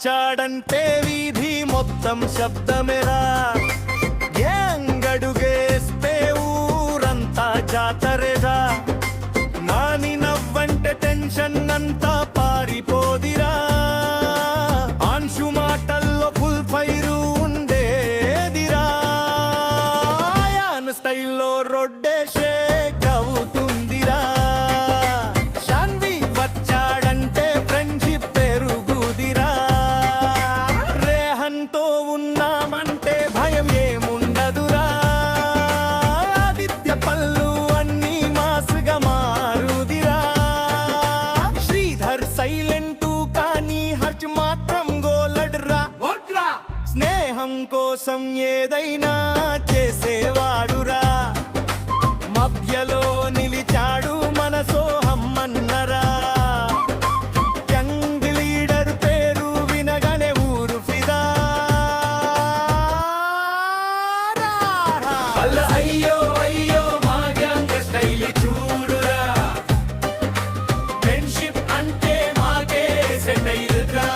వచ్చాడంటే వీధి మొత్తం శబ్దమేరా. గ్యాంగడుగేస్తే ఊరంతా జాతరేరా. నాని నవ్వంటే టెన్షన్ అంతా పారిపోదిరా. ఆన్షు మాటల్లో ఫుల్ ఫైరు ఉండేదిరా. యాన్ స్టైల్లో రొడ్డే షేక్ అవుతుందిరా. శాన్వి వచ్చాడంటే ఫ్రెండ్షిప్ పెరుగుదిరా. రేహన్తో ఉన్నామంటే భయం ఏముండదురా. ఆదిత్య పల్లు అన్ని మాసుగా మారుదిరా. శ్రీధర్ సైలెంటు కానీ హర్ష్ మాత్రం గోలడ్రా. స్నేహం కోసం ఏదైనా చేసేవాడురా. మధ్యలో నిలిచాడు మన సోహం అన్నరా. యంగ్ లీడర్ పేరు వినగానే ఊరు ఫిదా. అయ్యో అయ్యో మా గ్యాంగ్ స్టైల్ చూడురా. ఫ్రెండ్షిప్ అంటే మాకే సెట్ అయ్యిరా.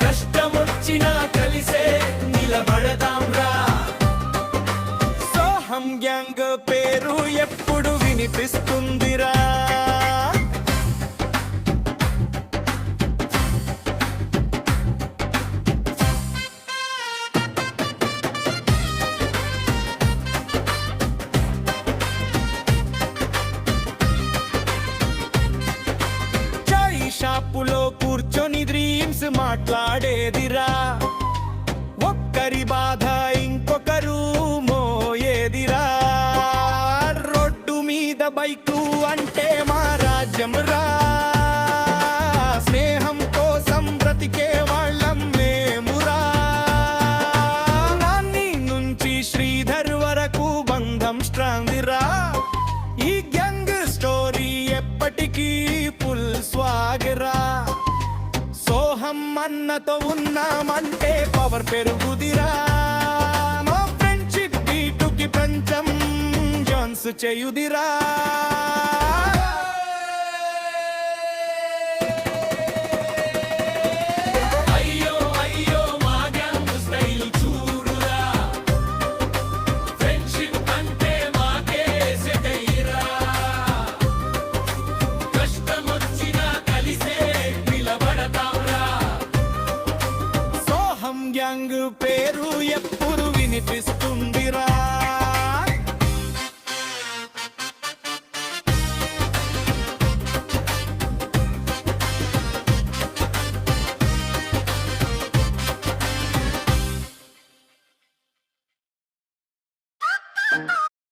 కష్టమొచ్చినా కలిసే నిలబడదాం రా. సోహం గ్యాంగ్ పేరు ఎప్పుడు వినిపిస్తుందిరా. చాయ్ షాపులో కూర్చొని డ్రీమ్స్ మాట్లాడేదిరా. ఒక్కరి బాధ ఇంకొకరు మోయేదిరా. రోడ్డు మీద బైకు అంటే మా రాజ్యం రా. స్నేహం కోసం బ్రతికే వాళ్ళం మేమురా. నాని నుంచి శ్రీధర్ వరకు బంధం స్ట్రాంగ్ రా. ఈ గ్యాంగ్ స్టోరీ ఎప్పటికీ ఫుల్ స్వాగరా. సోహం అన్నతో ఉన్నామంటే పవర్ పెరుగుదిరా. మా ఫ్రెండ్షిప్ బీటుకి పంచం జాన్స్ చేయుదిరా. అయ్యో అయ్యో మా గ్యాంగ్ స్టైల్ చూడురా. ఫ్రెండ్షిప్ అంటే మాకే సెట్ అయ్యిరా. కష్టమొచ్చినా కలిసే నిలబడతాంరా. సోహం గ్యాంగ్ పేరు ఎప్పుడు వినిపిస్తుంది.